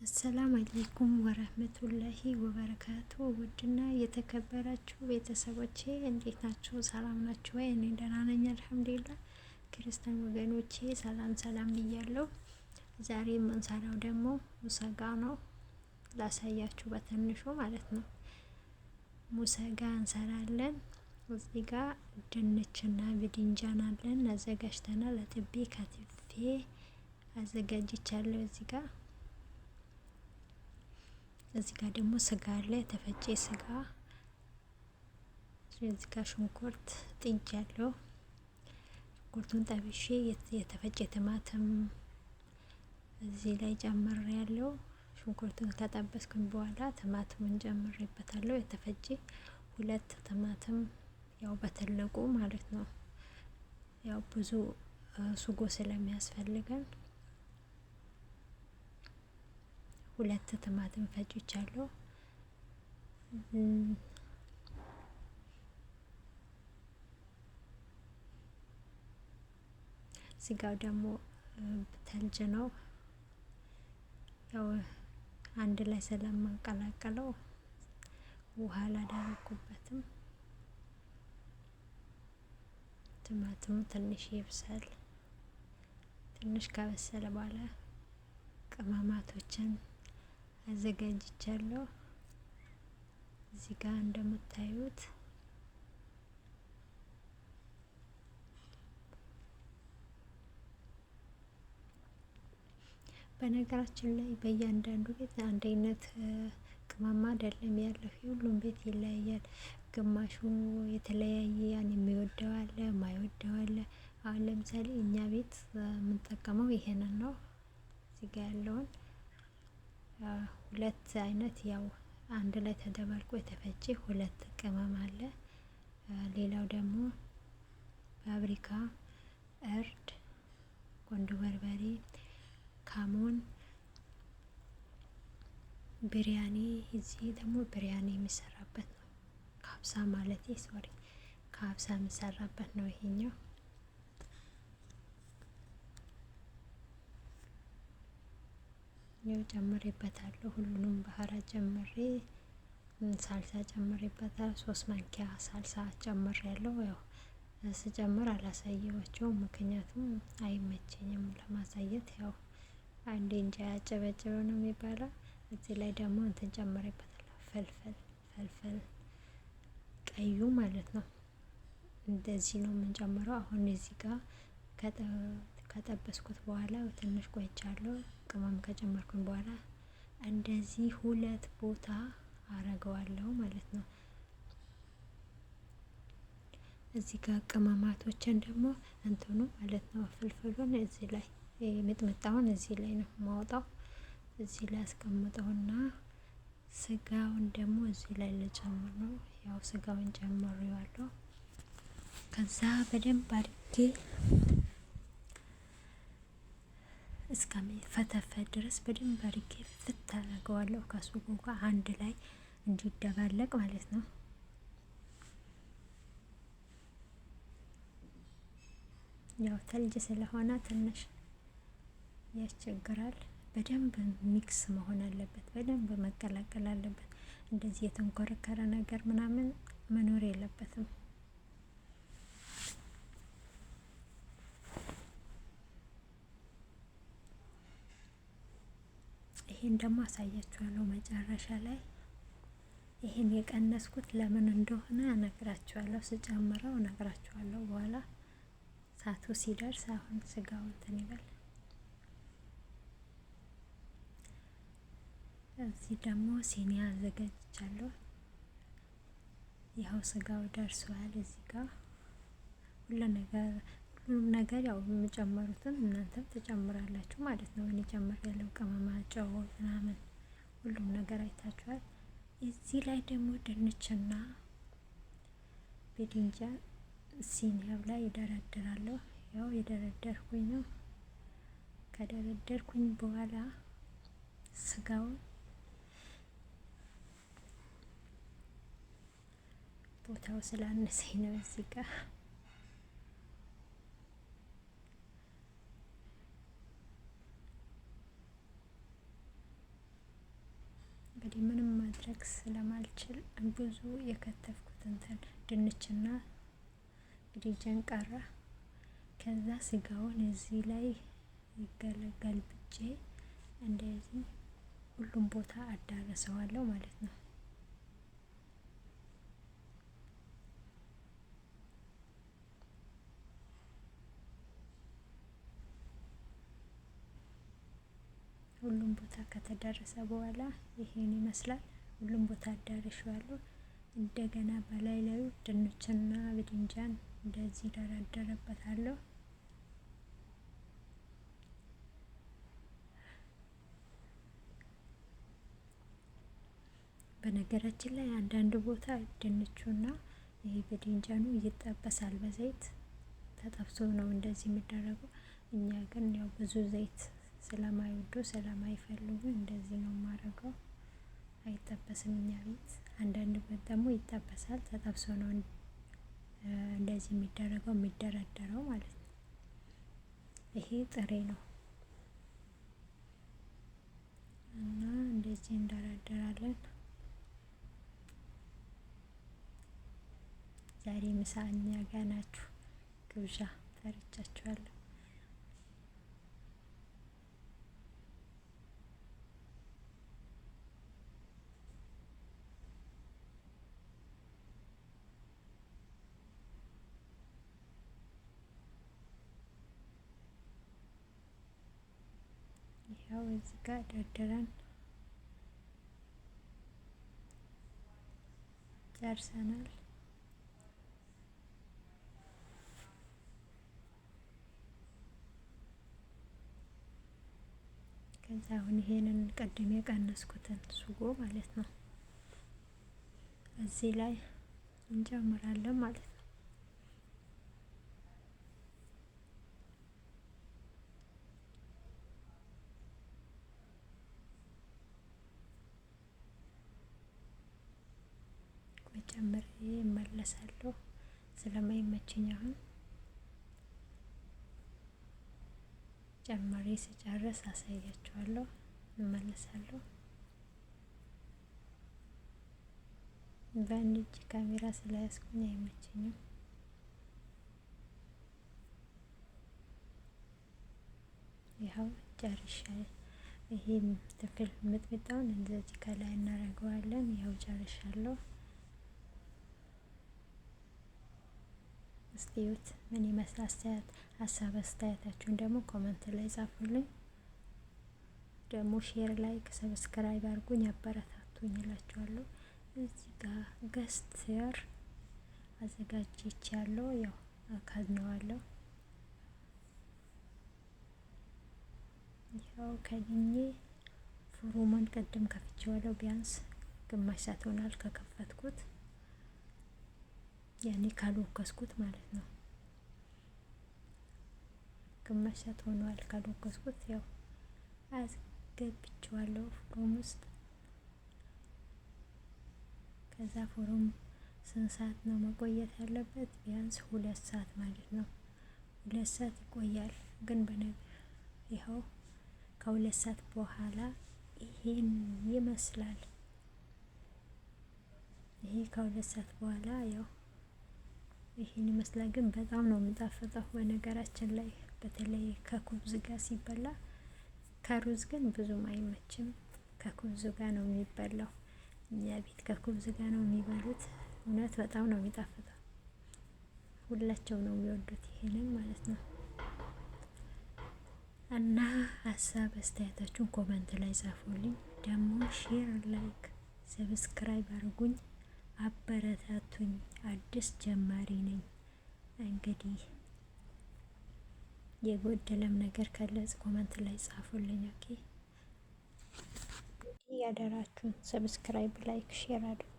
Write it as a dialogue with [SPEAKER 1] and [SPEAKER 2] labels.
[SPEAKER 1] አሰላም አለይኩም ወረህመቱላሂ ወበረካቱ። ውድና የተከበራችሁ ቤተሰቦቼ እንዴት ናችሁ? ሰላም ናችሁ ወይ? እኔ ደህና ነኝ አልሐምዱሊላህ። ክርስቲያን ወገኖቼ ሰላም ሰላም ብያለሁ። ዛሬ የምንሰራው ደግሞ ሙሰጋ ነው። ላሳያችሁ በትንሹ ማለት ነው። ሙሰጋ እንሰራለን። እዚህ ጋር ድንችና ብድንጃን አለን አዘጋጅተናል። አጥቤ ከትፌ አዘጋጅቻለሁ። እዚህ ጋር ደግሞ ስጋ አለ፣ የተፈጨ ስጋ። እዚህ ጋር ሽንኩርት ጥጃለሁ። ሽንኩርቱን ጠብሼ የተፈጨ ቲማቲም እዚህ ላይ ጨምሬያለሁ። ሽንኩርቱን ከጠበስኩኝ በኋላ ቲማቲሙን ጨምሬበታለሁ። የተፈጨ 2 ቲማቲም ያው በትልቁ ማለት ነው። ያው ብዙ ሱጎ ስለሚያስፈልገን 2 ቲማቲም ፈጭቻለሁ። ስጋው ደግሞ ተልጅ ነው። ያው አንድ ላይ ስለማንቀላቀለው ውሃ አላደረኩበትም። ቲማቲሙ ትንሽ ይብሰል። ትንሽ ከበሰለ በኋላ ቅመማቶችን አዘጋጅቻለሁ። እዚህ ጋር እንደምታዩት በነገራችን ላይ በእያንዳንዱ ቤት አንድ አይነት ቅመማ አይደለም ያለው። ሁሉም ቤት ይለያያል። ግማሹ የተለያየ ያን የሚወደው አለ፣ የማይወደው አለ። አሁን ለምሳሌ እኛ ቤት የምንጠቀመው ይሄንን ነው። እዚህ ጋር ያለውን 2 አይነት ያው አንድ ላይ ተደባልቆ የተፈጨ 2 ቅመም አለ። ሌላው ደግሞ ፋብሪካ፣ እርድ፣ ቆንጆ በርበሬ፣ ካሞን፣ ብሪያኒ። እዚህ ደግሞ ብሪያኒ የሚሰራበት ነው። ካብሳ ማለት ሶሪ፣ ካብሳ የሚሰራበት ነው ይሄኛው። ያው ጨምሬበታለሁ። ሁሉንም ባህራት ጨምሬ ሳልሳ ጨምሬበታለሁ። 3 ማንኪያ ሳልሳ ጨምሬያለሁ። ያው ስጨምር አላሳየዋቸውም፣ ምክንያቱም አይመቸኝም ለማሳየት። ያው አንዴ እንጂ አያጨበጭበ ነው የሚባለው። እዚህ ላይ ደግሞ እንትን ጨምሬበታለሁ። ፈልፈል ቀዩ ማለት ነው። እንደዚህ ነው የምንጨምረው። አሁን እዚህ ጋር ከጠበስኩት በኋላ ትንሽ ቆይቻለሁ። ቅመም ከጨመርኩኝ በኋላ እንደዚህ 2 ቦታ አረገዋለሁ ማለት ነው። እዚህ ጋር ቅመማቶችን ደግሞ እንትኑ ማለት ነው ፍልፍሉን እዚህ ላይ ሚጥምጣውን እዚህ ላይ ነው ማውጣው። እዚህ ላይ አስቀምጠውና ስጋውን ደግሞ እዚህ ላይ ልጨምር ነው። ያው ስጋውን ጨምሬዋለሁ። ከዛ በደንብ አድርጌ እስከሚፈተፈት ድረስ በደንብ አድርጌ ፍት አደርገዋለሁ ከሱጎ ጋር አንድ ላይ እንዲደባለቅ ማለት ነው። ያው ተልጅ ስለሆነ ትንሽ ያስቸግራል። በደንብ ሚክስ መሆን አለበት፣ በደንብ መቀላቀል አለበት። እንደዚህ የተንኮረከረ ነገር ምናምን መኖር የለበትም። ይሄን ደግሞ አሳያችኋለሁ መጨረሻ ላይ። ይሄን የቀነስኩት ለምን እንደሆነ እነግራችኋለሁ። ስጨምረው እነግራችኋለሁ በኋላ ሳቱ ሲደርስ። አሁን ስጋው እንትን ይበል። እዚህ ደግሞ ሲኒ አዘጋጅቻለሁ። ይኸው ስጋው ደርሷል። እዚህ ጋር ሁሉም ነገር ያው የምጨምሩትን እናንተም ትጨምራላችሁ ማለት ነው። እኔ ጨምሬያለሁ። ቅመማ፣ ጨው ምናምን ሁሉም ነገር አይታችኋል። እዚህ ላይ ደግሞ ድንችና ብድንጃን ሲኒያው ላይ ይደረድራለሁ። ያው የደረደርኩኝ ነው። ከደረደርኩኝ በኋላ ስጋውን ቦታው ስላነሰኝ ነው እዚህ ጋር እንግዲህ ምንም ማድረግ ስለማልችል ብዙ የከተፍኩት እንትን ድንችና ሪጀን ቀረ። ከዛ ስጋውን እዚህ ላይ ገልብጬ እንደዚህ ሁሉም ቦታ አዳረሰዋለሁ ማለት ነው። ሁሉም ቦታ ከተደረሰ በኋላ ይሄን ይመስላል። ሁሉም ቦታ አዳርሼዋለሁ። እንደገና በላይ ላይ ድንችና ብድንጃን እንደዚህ ደረደረበታለሁ። በነገራችን ላይ አንዳንድ ቦታ ድንቹና ይሄ ብድንጃኑ ይጠበሳል በዘይት ተጠብሶ ነው እንደዚህ የሚደረገው። እኛ ግን ያው ብዙ ዘይት ስለማይወዱ ስለማይፈልጉ እንደዚህ ነው የማደርገው። አይጠበስም እኛ ቤት። አንዳንድ ቤት ደግሞ ይጠበሳል ተጠብሶ ነው እንደዚህ የሚደረገው የሚደረደረው ማለት ነው። ይሄ ጥሬ ነው እና እንደዚህ እንደረደራለን። ዛሬ ምሳ እኛ ጋር ናችሁ። ግብዣ ጠርቻችኋለሁ። ይኸው እዚህ ጋር ደርድረን ጨርሰናል። ከዛ አሁን ይሄንን ቅድም የቀነስኩትን ሱጎ ማለት ነው እዚህ ላይ እንጨምራለን ማለት ነው። ጨምሬ እመለሳለሁ ስለማይመቸኝ አሁን ጨምሬ ስጨርስ አሳያችኋለሁ። እመለሳለሁ። በአንድ እጅ ካሜራ ስለያዝኩኝ አይመቸኝም። ይኸው ጨርሻለሁ። ይሄ ትክል ሚጥሚጣውን እንደዚህ ከላይ እናደርገዋለን። ይኸው ጨርሻለሁ። እስቲዩት ምን ይመስላል? አስተያየት ሀሳብ አስተያየታችሁን ደግሞ ኮመንት ላይ ጻፉልኝ። ደግሞ ሼር፣ ላይክ፣ ሰብስክራይብ አድርጉኝ አበረታቱኝ እላችኋለሁ። እዚህ ጋር ገስትር አዘጋጅቻለሁ። ያው አካድነዋለሁ። ያው ከድኜ ፍሩሙን ቅድም ከፍቼዋለሁ። ቢያንስ ግማሽ ሰዓት ሆኗል ከከፈትኩት። ያኔ ካልወከስኩት ማለት ነው። ግማሽ ሰዓት ሆኗል ካልወከስኩት። ያው አስገብቼዋለሁ ፍሩም ውስጥ። ከዛ ፍሩም ስንት ሰዓት ነው መቆየት ያለበት? ቢያንስ 2 ሰዓት ማለት ነው። 2 ሰዓት ይቆያል። ግን ይኸው ከ2 ሰዓት በኋላ ይሄን ይመስላል። ይሄ ከ2 ሰዓት በኋላ ያው ይሄን ይመስላል። ግን በጣም ነው የሚጣፍጠው በነገራችን ላይ በተለይ ከኩብዝ ጋር ሲበላ። ከሩዝ ግን ብዙም አይመችም። ከኩብዝ ጋር ነው የሚበላው። እኛ ቤት ከኩብዝ ጋር ነው የሚበሉት። እውነት በጣም ነው የሚጣፍጠው። ሁላቸው ነው የሚወዱት ይሄንን ማለት ነው። እና ሀሳብ አስተያየታችሁን ኮመንት ላይ ጻፉልኝ። ደግሞ ሼር፣ ላይክ፣ ሰብስክራይብ አድርጉኝ አበረታቱኝ። አዲስ ጀማሪ ነኝ። እንግዲህ የጎደለም ነገር ካለ ኮመንት ላይ ጻፉልኝ። ኦኬ። ያደራችሁን ሰብስክራይብ፣ ላይክ፣ ሼር አድርጉ።